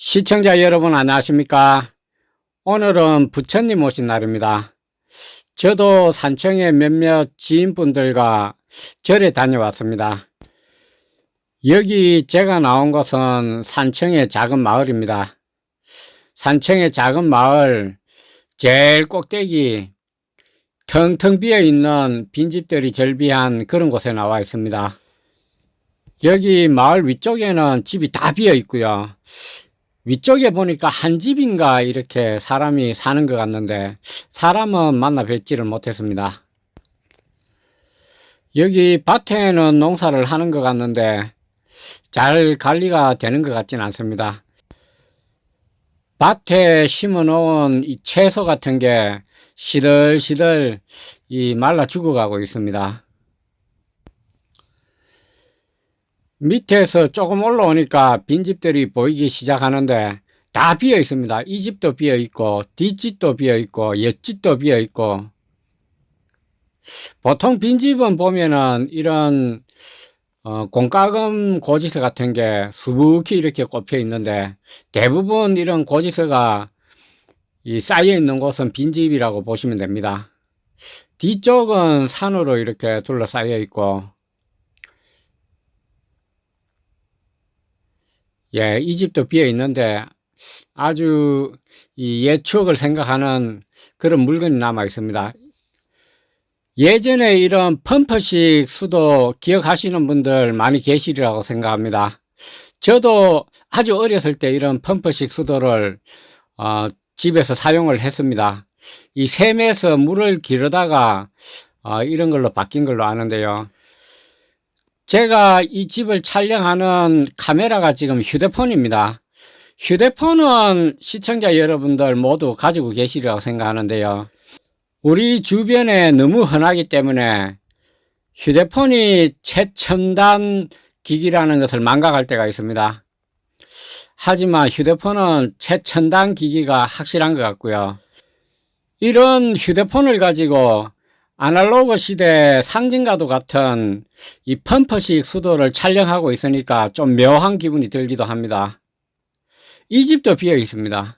시청자 여러분 안녕하십니까? 오늘은 부처님 오신 날입니다. 저도 산청의 몇몇 지인분들과 절에 다녀왔습니다. 여기 제가 나온 곳은 산청의 작은 마을입니다. 산청의 작은 마을 제일 꼭대기 텅텅 비어있는 빈집들이 절비한 그런 곳에 나와 있습니다. 여기 마을 위쪽에는 집이 다 비어 있고요. 위쪽에 보니까 한 집인가 이렇게 사람이 사는 것 같는데 사람은 만나 뵙지를 못했습니다. 여기 밭에는 농사를 하는 것 같는데 잘 관리가 되는 것 같지는 않습니다. 밭에 심어 놓은 이 채소 같은 게 시들시들 말라 죽어가고 있습니다. 밑에서 조금 올라오니까 빈집들이 보이기 시작하는데 다 비어 있습니다. 이 집도 비어 있고 뒷집도 비어 있고 옆집도 비어 있고, 보통 빈집은 보면은 이런 공과금 고지서 같은 게 수북히 이렇게 꼽혀 있는데 대부분 이런 고지서가 쌓여 있는 곳은 빈집이라고 보시면 됩니다. 뒤쪽은 산으로 이렇게 둘러싸여 있고, 이 집도 비어 있는데 아주 옛 추억을 생각하는 그런 물건이 남아 있습니다. 예전에 이런 펌프식 수도 기억하시는 분들 많이 계시리라고 생각합니다. 저도 아주 어렸을 때 이런 펌프식 수도를 집에서 사용을 했습니다. 이 샘에서 물을 기르다가 이런 걸로 바뀐 걸로 아는데요. 제가 이 집을 촬영하는 카메라가 지금 휴대폰입니다. 휴대폰은 시청자 여러분들 모두 가지고 계시리라고 생각하는데요. 우리 주변에 너무 흔하기 때문에 휴대폰이 최첨단 기기라는 것을 망각할 때가 있습니다. 하지만 휴대폰은 최첨단 기기가 확실한 것 같고요. 이런 휴대폰을 가지고 아날로그 시대 상징과도 같은 이 펌프식 수도를 촬영하고 있으니까 좀 묘한 기분이 들기도 합니다. 이 집도 비어 있습니다.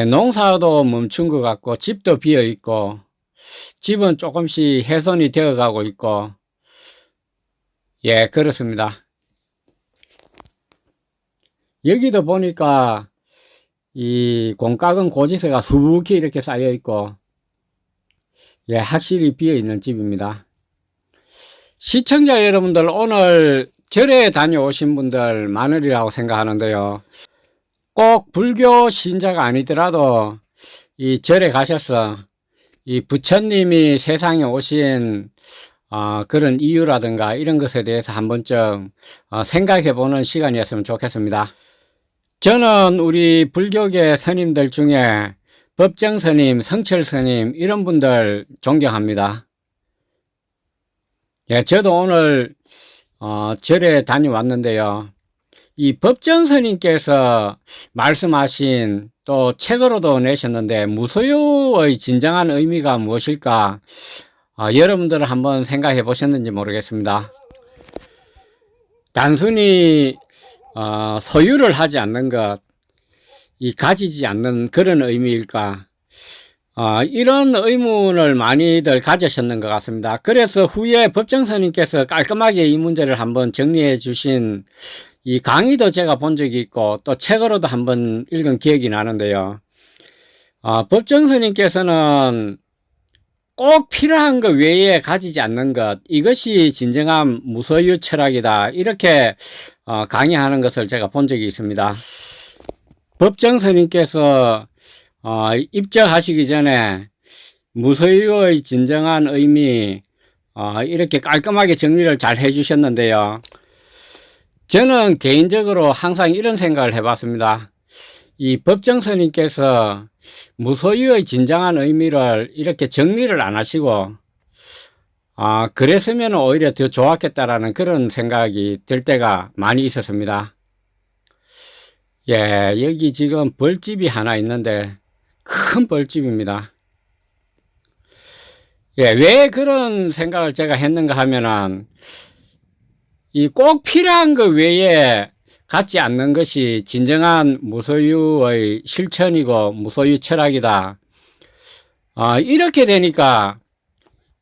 농사도 멈춘 것 같고 집도 비어 있고 집은 조금씩 훼손이 되어 가고 있고, 그렇습니다. 여기도 보니까 이 공과금 고지서가 수북히 이렇게 쌓여 있고, 확실히 비어 있는 집입니다. 시청자 여러분들, 오늘 절에 다녀오신 분들 많으리라고 생각하는데요. 꼭 불교 신자가 아니더라도 이 절에 가셔서 이 부처님이 세상에 오신 그런 이유라든가 이런 것에 대해서 한 번쯤 생각해 보는 시간이었으면 좋겠습니다. 저는 우리 불교계 스님들 중에 법정 스님, 성철 스님 이런 분들 존경합니다. 저도 오늘 절에 다녀왔는데요. 이 법정 스님께서 말씀하신, 또 책으로도 내셨는데 무소유의 진정한 의미가 무엇일까, 여러분들은 한번 생각해 보셨는지 모르겠습니다. 단순히 소유를 하지 않는 것, 가지지 않는 그런 의미일까, 이런 의문을 많이들 가지셨는 것 같습니다. 그래서 후에 법정 스님께서 깔끔하게 이 문제를 한번 정리해 주신 이 강의도 제가 본 적이 있고 또 책으로도 한번 읽은 기억이 나는데요. 법정 스님께서는 꼭 필요한 것 외에 가지지 않는 것, 이것이 진정한 무소유 철학이다, 이렇게 강의하는 것을 제가 본 적이 있습니다. 법정 스님께서 입적하시기 전에 무소유의 진정한 의미, 이렇게 깔끔하게 정리를 잘 해주셨는데요. 저는 개인적으로 항상 이런 생각을 해봤습니다. 이 법정 스님께서 무소유의 진정한 의미를 이렇게 정리를 안 하시고 그랬으면 오히려 더 좋았겠다라는 그런 생각이 들 때가 많이 있었습니다. 여기 지금 벌집이 하나 있는데 큰 벌집입니다. 왜 그런 생각을 제가 했는가 하면은 이 꼭 필요한 것 외에 갖지 않는 것이 진정한 무소유의 실천이고 무소유 철학이다. 이렇게 되니까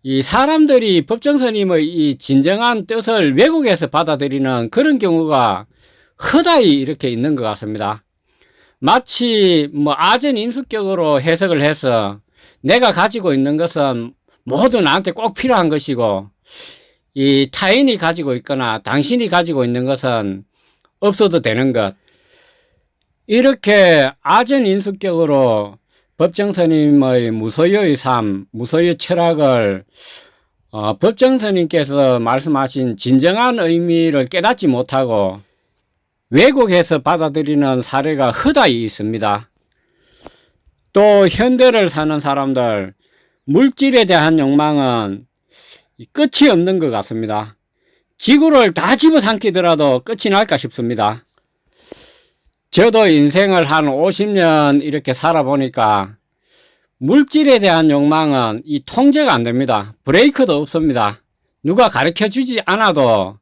이 사람들이 법정스님의 이 진정한 뜻을 왜곡해서 받아들이는 그런 경우가 허다히 이렇게 있는 것 같습니다. 마치 뭐 아전인수격으로 해석을 해서 내가 가지고 있는 것은 모두 나한테 꼭 필요한 것이고 이 타인이 가지고 있거나 당신이 가지고 있는 것은 없어도 되는 것, 이렇게 아전인수격으로 법정스님의 무소유의 삶, 무소유 철학을 법정스님께서 말씀하신 진정한 의미를 깨닫지 못하고 왜곡해서 받아들이는 사례가 허다히 있습니다. 또 현대를 사는 사람들, 물질에 대한 욕망은 끝이 없는 것 같습니다. 지구를 다 집어삼키더라도 끝이 날까 싶습니다. 저도 인생을 한 50년 이렇게 살아보니까 물질에 대한 욕망은 이 통제가 안 됩니다. 브레이크도 없습니다. 누가 가르쳐 주지 않아도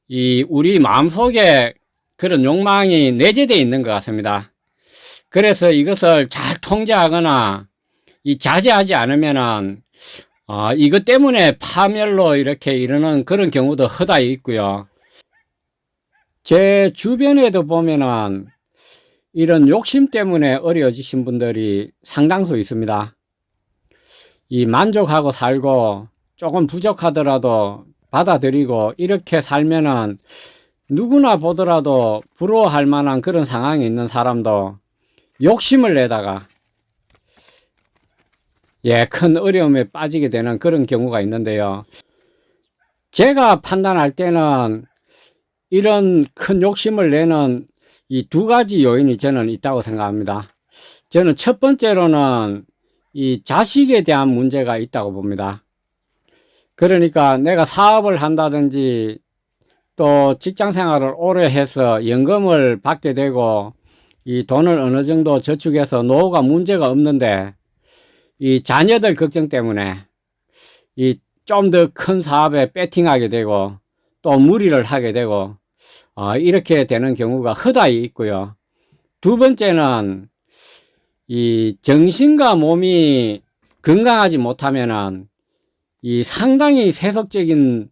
이 우리 마음속에 그런 욕망이 내재되어 있는 것 같습니다. 그래서 이것을 잘 통제하거나 이 자제하지 않으면은 이것 때문에 파멸로 이렇게 이르는 그런 경우도 허다히 있고요. 제 주변에도 보면은 이런 욕심 때문에 어려워지신 분들이 상당수 있습니다. 이 만족하고 살고 조금 부족하더라도 받아들이고 이렇게 살면은 누구나 보더라도 부러워할 만한 그런 상황에 있는 사람도 욕심을 내다가 큰 어려움에 빠지게 되는 그런 경우가 있는데요. 제가 판단할 때는 이런 큰 욕심을 내는 이 두 가지 요인이 저는 있다고 생각합니다. 저는 첫 번째로는 이 자식에 대한 문제가 있다고 봅니다. 그러니까 내가 사업을 한다든지 또 직장 생활을 오래 해서 연금을 받게 되고 이 돈을 어느 정도 저축해서 노후가 문제가 없는데 이 자녀들 걱정 때문에 이 좀 더 큰 사업에 배팅하게 되고 또 무리를 하게 되고 이렇게 되는 경우가 허다히 있고요. 두 번째는 이 정신과 몸이 건강하지 못하면은 이 상당히 세속적인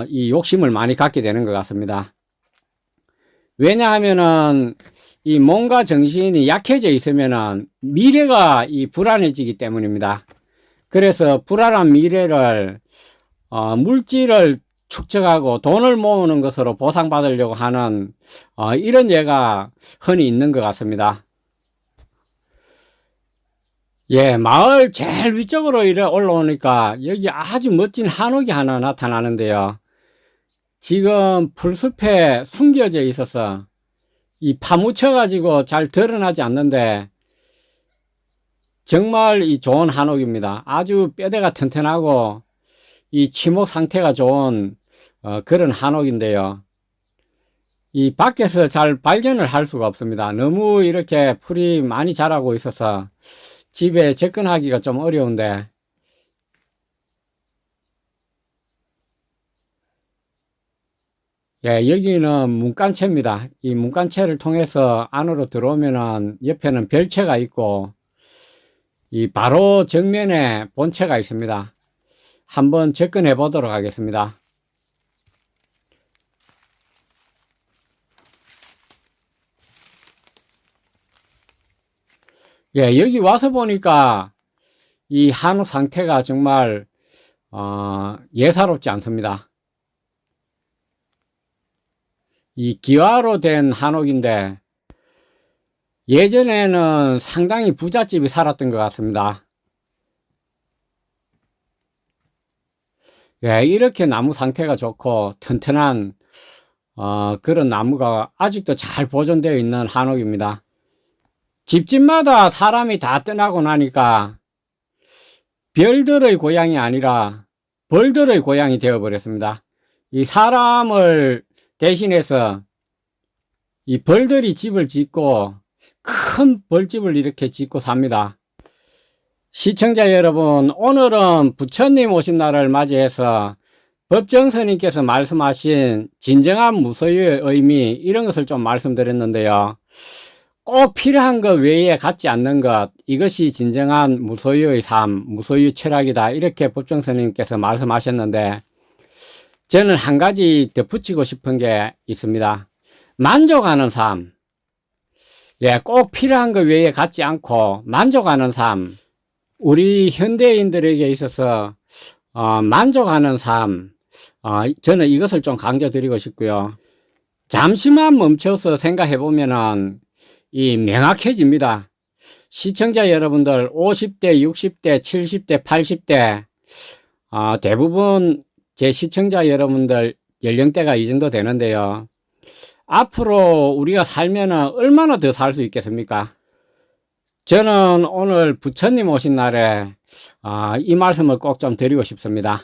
이 욕심을 많이 갖게 되는 것 같습니다. 왜냐하면은 이 몸과 정신이 약해져 있으면은 미래가 이 불안해지기 때문입니다. 그래서 불안한 미래를 물질을 축적하고 돈을 모으는 것으로 보상받으려고 하는 이런 예가 흔히 있는 것 같습니다. 마을 제일 위쪽으로 이래 올라오니까 여기 아주 멋진 한옥이 하나 나타나는데요. 지금 풀숲에 숨겨져 있어서 이 파묻혀 가지고 잘 드러나지 않는데 정말 이 좋은 한옥입니다. 아주 뼈대가 튼튼하고 이 치목 상태가 좋은 그런 한옥인데요. 이 밖에서 잘 발견을 할 수가 없습니다. 너무 이렇게 풀이 많이 자라고 있어서 집에 접근하기가 좀 어려운데 여기는 문간체입니다. 이 문간체를 통해서 안으로 들어오면은 옆에는 별채가 있고 이 바로 정면에 본체가 있습니다. 한번 접근해 보도록 하겠습니다. 여기 와서 보니까 이 한옥 상태가 정말 예사롭지 않습니다. 이 기와로 된 한옥인데 예전에는 상당히 부잣집이 살았던 것 같습니다. 이렇게 나무 상태가 좋고 튼튼한 그런 나무가 아직도 잘 보존되어 있는 한옥입니다. 집집마다 사람이 다 떠나고 나니까 별들의 고향이 아니라 벌들의 고향이 되어버렸습니다. 이 사람을 대신해서 이 벌들이 집을 짓고 큰 벌집을 이렇게 짓고 삽니다. 시청자 여러분, 오늘은 부처님 오신 날을 맞이해서 법정스님께서 말씀하신 진정한 무소유의 의미, 이런 것을 좀 말씀드렸는데요. 꼭 필요한 것 외에 갖지 않는 것, 이것이 진정한 무소유의 삶, 무소유 철학이다, 이렇게 법정스님께서 말씀하셨는데, 저는 한 가지 덧붙이고 싶은 게 있습니다. 만족하는 삶. 예, 꼭 필요한 것 외에 갖지 않고 만족하는 삶. 우리 현대인들에게 있어서 만족하는 삶, 저는 이것을 좀 강조드리고 싶고요. 잠시만 멈춰서 생각해 보면은 명확해집니다. 시청자 여러분들 50대, 60대, 70대, 80대 대부분 제 시청자 여러분들 연령대가 이 정도 되는데요. 앞으로 우리가 살면은 얼마나 더 살 수 있겠습니까? 저는 오늘 부처님 오신 날에 이 말씀을 꼭 좀 드리고 싶습니다.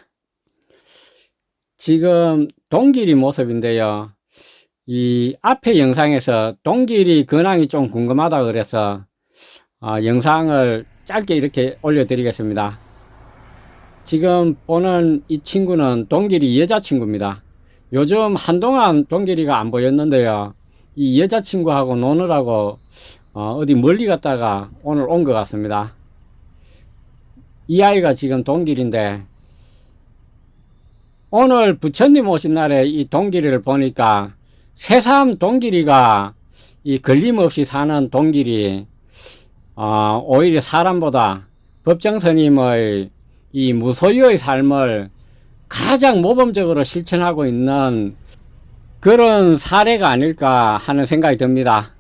지금 동길이 모습인데요. 이 앞에 영상에서 동길이 근황이 좀 궁금하다 그래서 영상을 짧게 이렇게 올려드리겠습니다. 지금 보는 이 친구는 동길이 여자친구입니다. 요즘 한동안 동길이가 안 보였는데요. 이 여자친구하고 노느라고 어디 멀리 갔다가 오늘 온 것 같습니다. 이 아이가 지금 동길인데, 오늘 부처님 오신 날에 이 동길이를 보니까 새삼 동길이가 이 걸림없이 사는 동길이 오히려 사람보다 법정스님의 이 무소유의 삶을 가장 모범적으로 실천하고 있는 그런 사례가 아닐까 하는 생각이 듭니다.